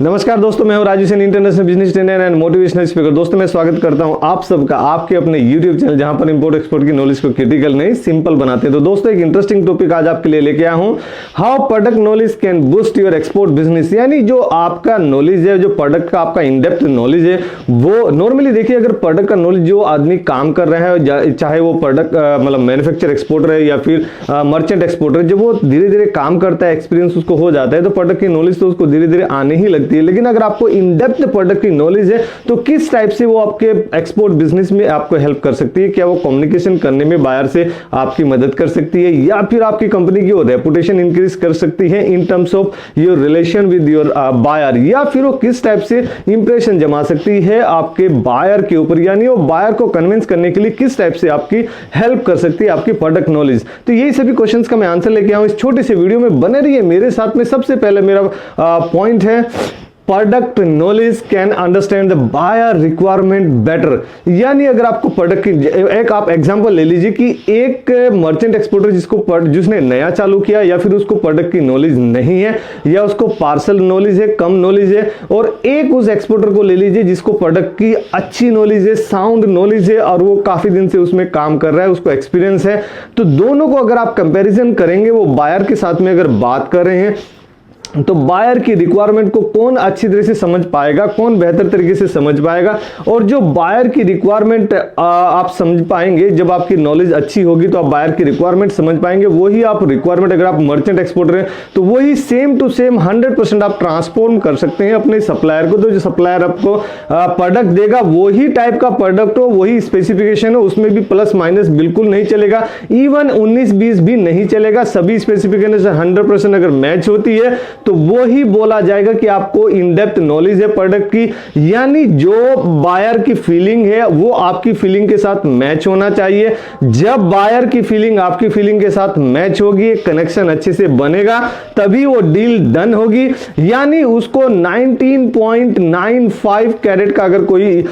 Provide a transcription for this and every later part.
नमस्कार दोस्तों, मैं हूं Raju Sen, international business trainer and motivational speaker. दोस्तों मैं स्वागत करता हूं आप सबका आपके अपने YouTube चैनल, जहां पर इंपोर्ट एक्सपोर्ट की नॉलेज को क्रिटिकल नहीं सिंपल बनाते हैं। तो दोस्तों एक इंटरेस्टिंग टॉपिक आज आपके लिए लेके आया हूं, how product knowledge can boost your export business. यानी जो आपका नॉलेज है, जो प्रोडक्ट का आपका इन डेप्थ नॉलेज है, वो नॉर्मली देखिए अगर प्रोडक्ट का नॉलेज जो आदमी काम कर रहा है, चाहे वो प्रोडक्ट मतलब मैन्युफैक्चर एक्सपोर्टर है या फिर मर्चेंट एक्सपोर्टर, जब वो धीरे धीरे काम करता है, एक्सपीरियंस उसको हो जाता है, तो प्रोडक्ट की नॉलेज तो उसको धीरे धीरे आने ही लगती है। लेकिन अगर आपको इन डेप्थ प्रोडक्ट की नॉलेज है तो किस टाइप से वो आपके एक्सपोर्ट बिजनेस में आपको हेल्प कर सकती है। क्या वो कम्युनिकेशन करने में बायर से आपकी मदद कर सकती है, या फिर आपकी कंपनी की रेपुटेशन इंक्रीज कर सकती है in terms of your relation with your buyer, या फिर वो किस टाइप से इंप्रेशन जमा सकती है आपके बायर के ऊपर, यानी वो बायर को कन्विंस करने के लिए किस टाइप से आपकी हेल्प कर सकती है आपकी प्रोडक्ट नॉलेज। तो यही सभी क्वेश्चंस का मैं आंसर लेके आऊं इस छोटे से वीडियो में, बने रहिए मेरे साथ में। सबसे पहले मेरा पॉइंट है, product knowledge can understand the buyer requirement better. यानी अगर आपको प्रोडक्ट की एक आप एग्जांपल ले लीजिए कि एक मर्चेंट एक्सपोर्टर जिसने नया चालू किया, या फिर उसको प्रोडक्ट की नॉलेज नहीं है, या उसको पार्सल नॉलेज है, कम नॉलेज है, और एक उस एक्सपोर्टर को ले लीजिए जिसको प्रोडक्ट की अच्छी नॉलेज है, साउंड नॉलेज है, और वो काफी दिन से उसमें काम कर रहा है, उसको एक्सपीरियंस है। तो दोनों को अगर आप कंपैरिजन करेंगे, वो बायर के साथ में अगर बात कर रहे हैं, तो बायर की रिक्वायरमेंट को कौन अच्छी तरह से समझ पाएगा, कौन बेहतर तरीके से समझ पाएगा। और जो बायर की रिक्वायरमेंट आप समझ पाएंगे, जब आपकी नॉलेज अच्छी होगी तो आप बायर की रिक्वायरमेंट समझ पाएंगे। वही आप रिक्वायरमेंट, अगर आप मर्चेंट एक्सपोर्टर हैं तो वही सेम टू सेम 100% आप ट्रांसफॉर्म कर सकते हैं अपने सप्लायर को। तो जो सप्लायर आपको प्रोडक्ट देगा, वही टाइप का प्रोडक्ट हो, वही स्पेसिफिकेशन हो, उसमें भी प्लस माइनस बिल्कुल नहीं चलेगा, इवन 19-20 भी नहीं चलेगा। सभी स्पेसिफिकेशन 100% अगर मैच होती है तो वो ही बोला जाएगा कि आपको इन डेप्थ नॉलेज है प्रोडक्ट की। यानी जो बायर की फीलिंग है वो आपकी फीलिंग के साथ मैच होना चाहिए। जब बायर की फीलिंग आपकी फीलिंग के साथ मैच होगी, कनेक्शन अच्छे से बनेगा, तभी वो डील डन होगी। यानी उसको 19.95 कैरेट का अगर कोई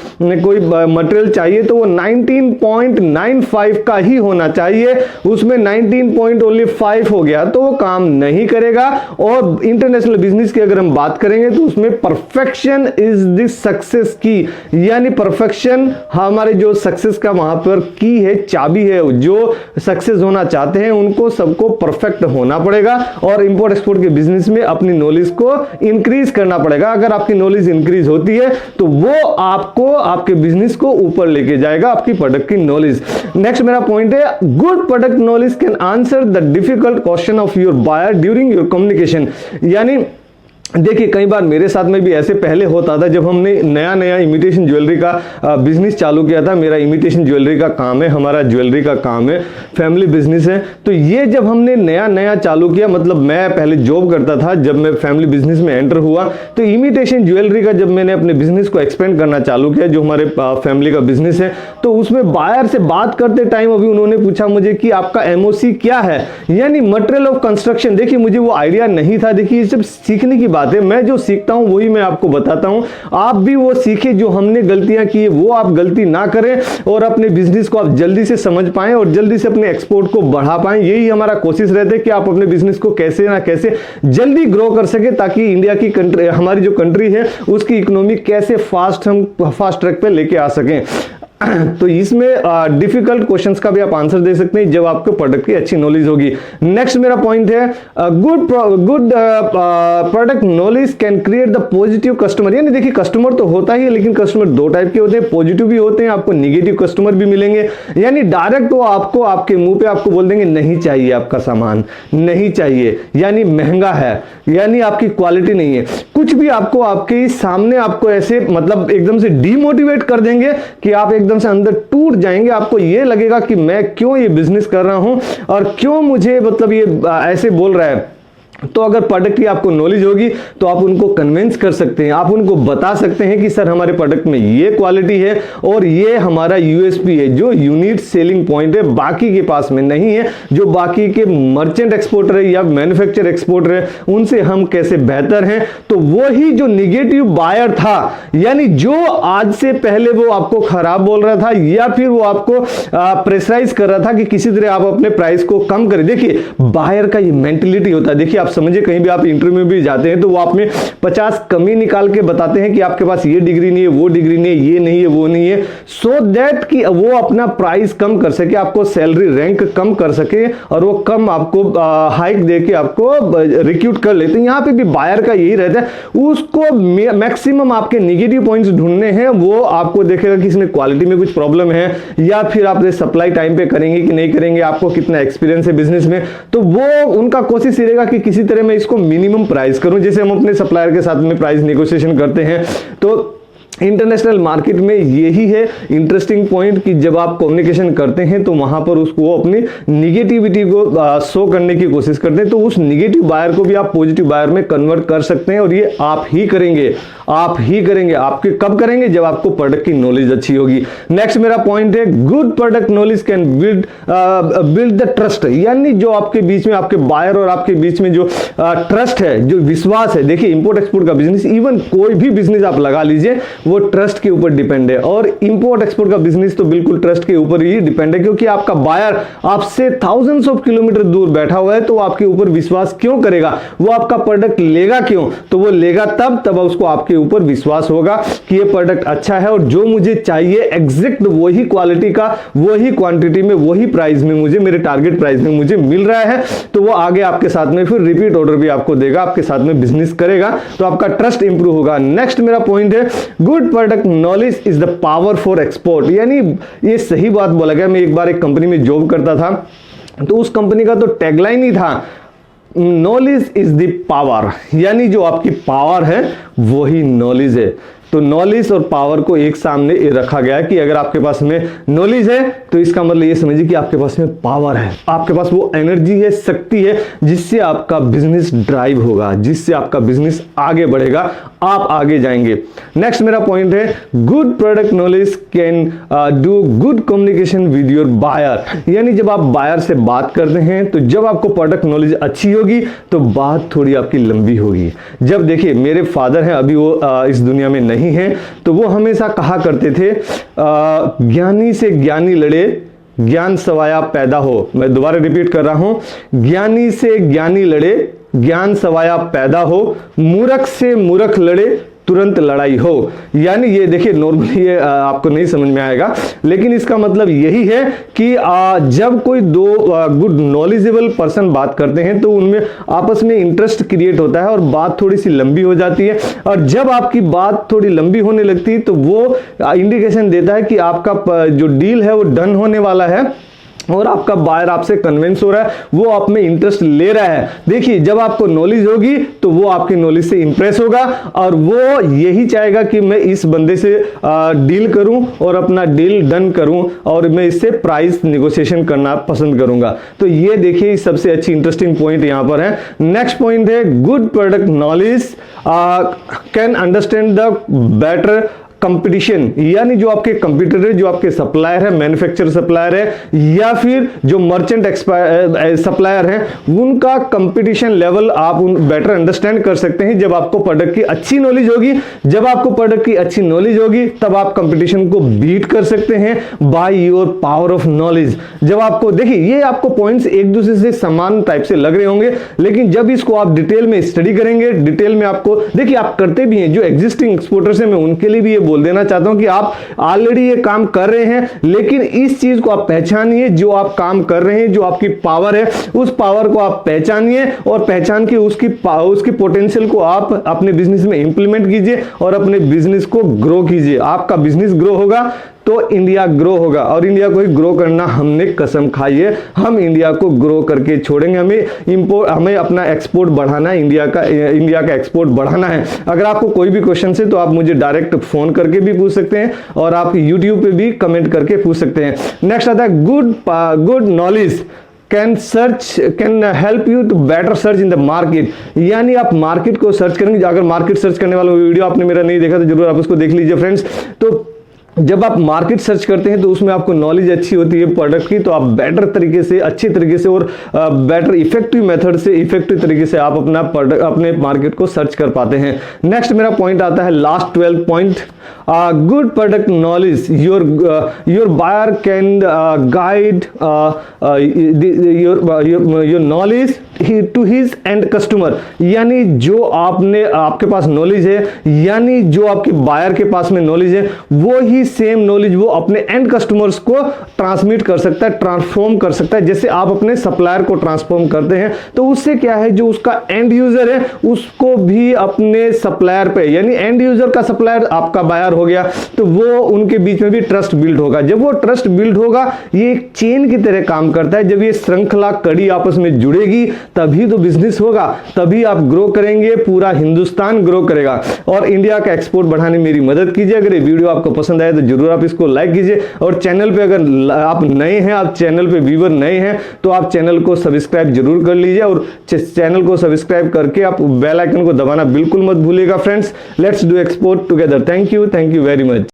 मटेरियल चाहिए तो वो 19.95 का ही होना चाहिए। उसमें 19.5 हो गया तो वो काम नहीं करेगा। और इंटरनेशनल बिजनेस की अगर हम बात करेंगे तो उसमें परफेक्शन इज द सक्सेस की। यानी परफेक्शन हमारे जो सक्सेस का वहां पर की है, चाबी है। जो सक्सेस होना चाहते हैं उनको सबको परफेक्ट होना पड़ेगा, और इंपोर्ट एक्सपोर्ट के बिजनेस में अपनी नॉलेज को इंक्रीज करना पड़ेगा। अगर आपकी नॉलेज इंक्रीज होती है तो वो आपको आपके बिजनेस को ऊपर लेके जाएगा, आपकी प्रोडक्ट की नॉलेज। नेक्स्ट मेरा पॉइंट है, good product knowledge can answer the difficult question of your buyer during your communication. यानी देखिए कई बार मेरे साथ में भी ऐसे पहले होता था, जब हमने नया नया इमिटेशन ज्वेलरी का बिजनेस चालू किया था। मेरा इमिटेशन ज्वेलरी का काम है, हमारा ज्वेलरी का काम है, फैमिली बिजनेस है। तो ये जब हमने नया नया चालू किया, मतलब मैं पहले जॉब करता था, जब मैं फैमिली बिजनेस में एंटर हुआ तो इमिटेशन ज्वेलरी का जब मैंने अपने बिजनेस को एक्सपेंड करना चालू किया, जो हमारे फैमिली का बिजनेस है, तो उसमें बायर से बात करते टाइम अभी उन्होंने पूछा मुझे कि आपका एमओसी क्या है, यानी मटेरियल ऑफ कंस्ट्रक्शन। देखिए मुझे वो आइडिया नहीं था। देखिए ये सब सीखने की बात है, मैं जो सीखता हूं वही मैं आपको बताता हूं। आप भी वो सीखे, जो हमने गलतियां की है वो आप गलती ना करें, और अपने बिजनेस को आप जल्दी से समझ पाएं और जल्दी से अपने एक्सपोर्ट को बढ़ा पाएं। यही हमारा कोशिश रहता है कि आप अपने बिजनेस को कैसे ना कैसे जल्दी ग्रो कर सके, ताकि इंडिया की कंट्री, हमारी जो कंट्री है, उसकी इकोनॉमी कैसे हम फास्ट ट्रैक पे लेके आ सकें। तो इसमें डिफिकल्ट क्वेश्चंस का भी आप आंसर दे सकते हैं जब आपको प्रोडक्ट की अच्छी नॉलेज होगी। नेक्स्ट मेरा पॉइंट है, good product knowledge can create the positive customer. यानी देखिए कस्टमर तो होता ही है, लेकिन कस्टमर दो टाइप के होते हैं, पॉजिटिव भी होते हैं, आपको निगेटिव कस्टमर भी मिलेंगे। यानी डायरेक्ट वो आपको आपके मुंह पे आपको बोल देंगे नहीं चाहिए आपका सामान, नहीं चाहिए, यानी महंगा है, यानी आपकी क्वालिटी नहीं है, कुछ भी आपको आपके सामने आपको ऐसे मतलब एकदम से डीमोटिवेट कर देंगे कि आप एकदम से अंदर टूट जाएंगे। आपको ये लगेगा कि मैं क्यों ये बिजनेस कर रहा हूं, और क्यों मुझे मतलब ये ऐसे बोल रहा है। तो अगर प्रोडक्ट की आपको नॉलेज होगी तो आप उनको कन्विंस कर सकते हैं, आप उनको बता सकते हैं कि सर हमारे प्रोडक्ट में ये क्वालिटी है और ये हमारा यूएसपी है, जो यूनिक सेलिंग पॉइंट है, बाकी के पास में नहीं है। जो बाकी के मर्चेंट एक्सपोर्टर है या मैन्युफैक्चर एक्सपोर्टर है उनसे हम कैसे बेहतर हैं। तो वो ही जो निगेटिव बायर था, यानी जो आज से पहले वो आपको खराब बोल रहा था या फिर वो आपको प्रेशराइज कर रहा था कि किसी तरह आप अपने प्राइस को कम करें। देखिए बायर का ये मेंटलिटी होता है। देखिए आप समझिए कहीं भी आप इंटरव्यू में भी जाते हैं तो वो आप में 50 कमी निकाल के बताते हैं कि आपके पास ये डिग्री नहीं है, वो डिग्री नहीं है, ये नहीं है, वो नहीं है, सो दैट कि वो अपना प्राइस कम कर सके, आपको सैलरी रैंक कम कर सके और वो कम आपको हाइक देके आपको रिक्रूट कर लेते हैं। यहाँ पे भी बायर का यही रहता है, उसको मैक्सिमम आपके नेगेटिव पॉइंट्स ढूंढने हैं। वो आपको देखेगा कि इसमें क्वालिटी में कुछ प्रॉब्लम है, या फिर आप सप्लाई टाइम पे करेंगे कि नहीं करेंगे, आपको कितना एक्सपीरियंस है बिजनेस में, तो वो उनका कोशिश रहेगा कि किसी तरह मैं इसको मिनिमम प्राइस करूं। जैसे हम अपने सप्लायर के साथ में प्राइस नेगोशिएशन करते हैं, तो इंटरनेशनल मार्केट में यही है इंटरेस्टिंग पॉइंट कि जब आप कम्युनिकेशन करते हैं तो वहां पर उसको अपनी निगेटिविटी को शो करने की कोशिश करते हैं, तो उस निगेटिव बायर को भी आप पॉजिटिव बायर में कन्वर्ट कर सकते हैं। और ये आप ही करेंगे, आप ही करेंगे। आपके कब करेंगे? जब आपको प्रोडक्ट की नॉलेज अच्छी होगी। नेक्स्ट मेरा पॉइंट है, good product knowledge can build the trust, यानी जो आपके बीच में, आपके बायर और आपके बीच में जो ट्रस्ट है, जो विश्वास है। देखिए इंपोर्ट एक्सपोर्ट का बिजनेस, इवन कोई भी बिजनेस आप लगा लीजिए, वो ट्रस्ट के ऊपर डिपेंड है। और इंपोर्ट एक्सपोर्ट का बिजनेस तो बिल्कुल ट्रस्ट के ऊपर ही डिपेंड है, क्योंकि आपका बायर आपसे थाउजेंड्स ऑफ किलोमीटर दूर बैठा हुआ है, तो आपके ऊपर विश्वास क्यों करेगा? वो आपका प्रोडक्ट लेगा क्यों? तो वो लेगा तब उसको आपके ऊपर विश्वास होगा कि ये प्रोडक्ट अच्छा है और जो मुझे चाहिए एग्जैक्ट वही क्वालिटी का, वही क्वांटिटी में, वही प्राइस में मुझे, मेरे टारगेट प्राइस में मुझे मिल रहा है, तो वो आगे आपके साथ में फिर रिपीट ऑर्डर भी आपको देगा, आपके साथ में बिजनेस करेगा, तो आपका ट्रस्ट इंप्रूव होगा। नेक्स्ट मेरा पॉइंट है, good product knowledge is the power for export, यानी ये सही बात बोला गया। मैं एक बार एक कंपनी में जॉब करता था, तो उस कंपनी का तो टैगलाइन ही था, नॉलेज इज द पावर, यानी जो आपकी पावर है वही नॉलेज है। तो नॉलेज और पावर को एक सामने रखा गया है कि अगर आपके पास में नॉलेज है तो इसका मतलब ये समझिए कि आपके पास में पावर है, आपके पास वो एनर्जी है, शक्ति है, जिससे आपका बिजनेस ड्राइव होगा, जिससे आपका बिजनेस आगे बढ़ेगा, आप आगे जाएंगे। नेक्स्ट मेरा पॉइंट है, good product knowledge can do good communication with your buyer, यानी जब आप बायर से बात करते हैं तो जब आपको प्रोडक्ट नॉलेज अच्छी होगी तो बात थोड़ी आपकी लंबी होगी। जब देखिए मेरे फादर हैं, अभी वो इस दुनिया में नहीं है, तो वो हमेशा कहा करते थे, ज्ञानी से ज्ञानी लड़े, ज्ञान सवाया पैदा हो। मैं दोबारा रिपीट कर रहा हूं, ज्ञानी से ज्ञानी लड़े, ज्ञान सवाया पैदा हो, मूर्ख से मूर्ख लड़े, तुरंत लड़ाई हो। यानी ये देखिए नॉर्मली ये आपको नहीं समझ में आएगा, लेकिन इसका मतलब यही है कि जब कोई दो गुड नॉलेजेबल पर्सन बात करते हैं तो उनमें आपस में इंटरेस्ट क्रिएट होता है और बात थोड़ी सी लंबी हो जाती है। और जब आपकी बात थोड़ी लंबी होने लगती है तो वो इंडिकेशन देता है कि आपका जो डील है वो डन होने वाला है और आपका बायर आपसे कन्विंस हो रहा है, वो आप में इंटरेस्ट ले रहा है। देखिए जब आपको नॉलेज होगी तो वो आपकी नॉलेज से इंप्रेस होगा और वो यही चाहेगा कि मैं इस बंदे से डील करूं और अपना डील डन करूं और मैं इससे प्राइस नेगोशिएशन करना पसंद करूंगा। तो ये देखिए सबसे अच्छी इंटरेस्टिंग पॉइंट यहां पर है। नेक्स्ट पॉइंट है, good product knowledge can understand the better competition, यानी जो आपके कंप्यूटर है, जो आपके सप्लायर है, मैन्युफैक्चरर सप्लायर है या फिर जो मर्चेंट सप्लायर है, उनका कंपटीशन लेवल आप बेटर अंडरस्टैंड कर सकते हैं जब आपको प्रोडक्ट की अच्छी नॉलेज होगी। जब आपको प्रोडक्ट की अच्छी नॉलेज होगी तब आप कंपटीशन को बीट कर सकते हैं by your power of knowledge. जब आपको देखिए ये आपको पॉइंट्स एक दूसरे से समान टाइप से लग रहे होंगे, लेकिन जब इसको आप डिटेल में स्टडी करेंगे, डिटेल में आपको देखिए आप करते भी हैं, जो एग्जिस्टिंग एक्सपोर्टर्स हैं मैं उनके लिए भी ये बोल देना चाहता हूं कि आप ऑलरेडी ये काम कर रहे हैं, लेकिन इस चीज को आप पहचानिए, जो आप काम कर रहे हैं, जो आपकी पावर है, उस पावर को आप पहचानिए और पहचान के उसकी पोटेंशियल को आप अपने बिजनेस में इंप्लीमेंट कीजिए और अपने बिजनेस को ग्रो कीजिए। आपका बिजनेस ग्रो होगा तो इंडिया ग्रो होगा, और इंडिया को ही ग्रो करना हमने कसम खाई है, हम इंडिया को ग्रो करके छोड़ेंगे। हमें अपना एक्सपोर्ट बढ़ाना है, इंडिया का एक्सपोर्ट बढ़ाना है। अगर आपको कोई भी क्वेश्चन है तो आप मुझे डायरेक्ट फोन करके भी पूछ सकते हैं और आप यूट्यूब पे भी कमेंट करके पूछ सकते हैं। नेक्स्ट आता है, good knowledge can help you to better search in the market, यानी आप मार्केट को सर्च करेंगे। अगर मार्केट सर्च करने वाला वीडियो आपने मेरा नहीं देखा तो जरूर आप उसको देख लीजिए फ्रेंड्स। तो जब आप मार्केट सर्च करते हैं तो उसमें आपको नॉलेज अच्छी होती है प्रोडक्ट की, तो आप बेटर तरीके से, अच्छी तरीके से और बेटर इफेक्टिव मेथड से, इफेक्टिव तरीके से आप अपना प्रोडक्ट, अपने मार्केट को सर्च कर पाते हैं। नेक्स्ट मेरा पॉइंट आता है last 12 point, good product knowledge, your buyer can guide your knowledge to his end customer. यानी जो आपके पास नॉलेज है, यानी जो आपके बायर के पास में नॉलेज है, वो ही सेम नॉलेज वो अपने एंड कस्टमर्स को ट्रांसमिट कर सकता है, ट्रांसफॉर्म कर सकता है। जैसे आप अपने सप्लायर को ट्रांसफॉर्म करते हैं तो उससे क्या है, जो उसका एंड यूजर है उसको भी अपने सप्लायर पे, यानी एंड यूजर का सप्लायर आपका बायर हो गया, तो वो उनके बीच में भी ट्रस्ट बिल्ड होगा। जब वो ट्रस्ट बिल्ड होगा, ये एक चेन की तरह काम करता है। जब ये श्रृंखला कड़ी आपस में जुड़ेगी तभी तो बिजनेस होगा, तभी आप ग्रो करेंगे, पूरा हिंदुस्तान ग्रो करेगा। और इंडिया का एक्सपोर्ट बढ़ाने में मेरी मदद कीजिए। अगर ये वीडियो आपको पसंद आए तो जरूर आप इसको लाइक कीजिए, और चैनल पे अगर आप नए हैं, आप चैनल पे व्यूअर नए हैं, तो आप चैनल को सब्सक्राइब जरूर कर लीजिए, और चैनल को सब्सक्राइब करके आप बेल आइकन को दबाना बिल्कुल मत भूलिएगा friends. Let's do export together. Thank you very much.